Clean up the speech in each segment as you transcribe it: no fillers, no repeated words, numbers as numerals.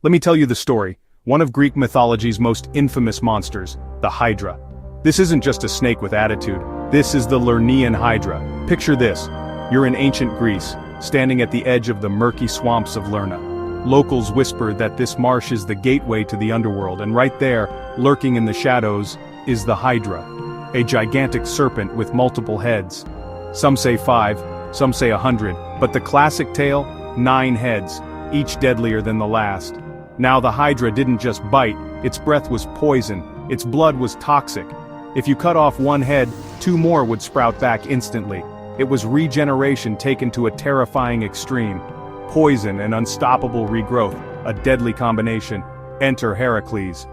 Let me tell you the story. One of Greek mythology's most infamous monsters, the hydra. This isn't just a snake with attitude. This is the lernean hydra. Picture this. You're in ancient Greece, standing at the edge of the murky swamps of Lerna. Locals whisper that this marsh is the gateway to the underworld, and right there, lurking in the shadows, is the hydra. A gigantic serpent with multiple heads. Some say 5, some say 100, but the classic tale, 9 heads, each deadlier than the last. Now the hydra didn't just bite, its breath was poison, its blood was toxic. If you cut off one head, 2 more would sprout back instantly. It was regeneration taken to a terrifying extreme. Poison and unstoppable regrowth, a deadly combination. Enter Hercules.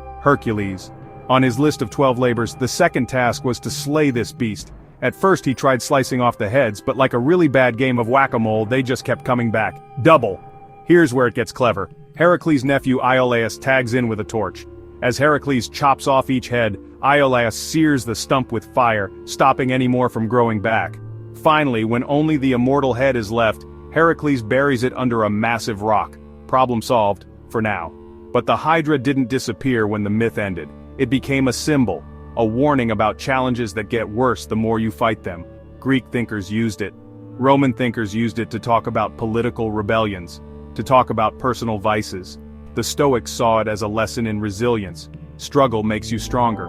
On his list of 12 labors, the second task was to slay this beast. At first he tried slicing off the heads, but like a really bad game of whack-a-mole, they just kept coming back. Double. Here's where it gets clever. Heracles' nephew Iolaus tags in with a torch. As Heracles chops off each head, Iolaus sears the stump with fire, stopping any more from growing back. Finally, when only the immortal head is left, Heracles buries it under a massive rock. Problem solved, for now. But the hydra didn't disappear when the myth ended. It became a symbol, a warning about challenges that get worse the more you fight them. Greek thinkers used it. Roman thinkers used it to talk about political rebellions, to talk about personal vices. The Stoics saw it as a lesson in resilience. Struggle makes you stronger.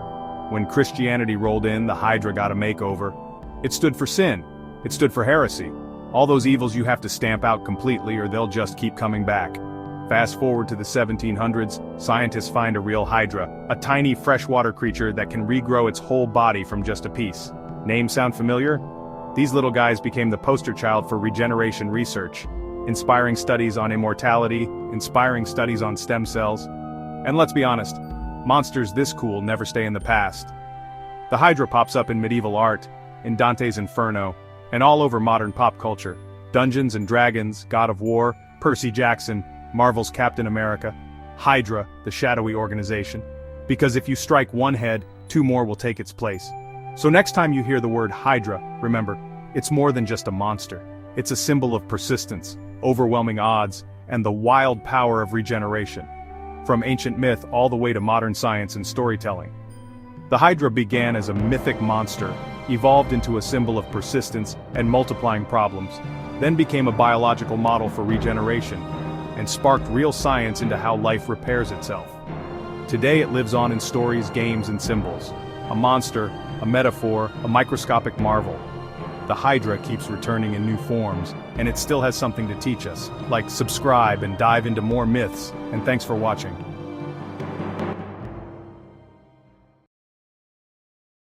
When Christianity rolled in, the hydra got a makeover. It stood for sin. It stood for heresy. All those evils you have to stamp out completely or they'll just keep coming back. Fast forward to the 1700s, scientists find a real hydra, a tiny freshwater creature that can regrow its whole body from just a piece. Name sound familiar? These little guys became the poster child for regeneration research. Inspiring studies on immortality, inspiring studies on stem cells. And let's be honest, monsters this cool never stay in the past. The hydra pops up in medieval art, in Dante's Inferno, and all over modern pop culture. Dungeons and Dragons, God of War, Percy Jackson, Marvel's Captain America, Hydra, the shadowy organization. Because if you strike one head, 2 more will take its place. So next time you hear the word hydra, remember, it's more than just a monster. It's a symbol of persistence, overwhelming odds, and the wild power of regeneration. From ancient myth all the way to modern science and storytelling. The hydra began as a mythic monster, evolved into a symbol of persistence and multiplying problems, then became a biological model for regeneration, and sparked real science into how life repairs itself. Today it lives on in stories, games, and symbols. A monster, a metaphor, a microscopic marvel. The hydra keeps returning in new forms, and it still has something to teach us. Like, subscribe and dive into more myths, and thanks for watching.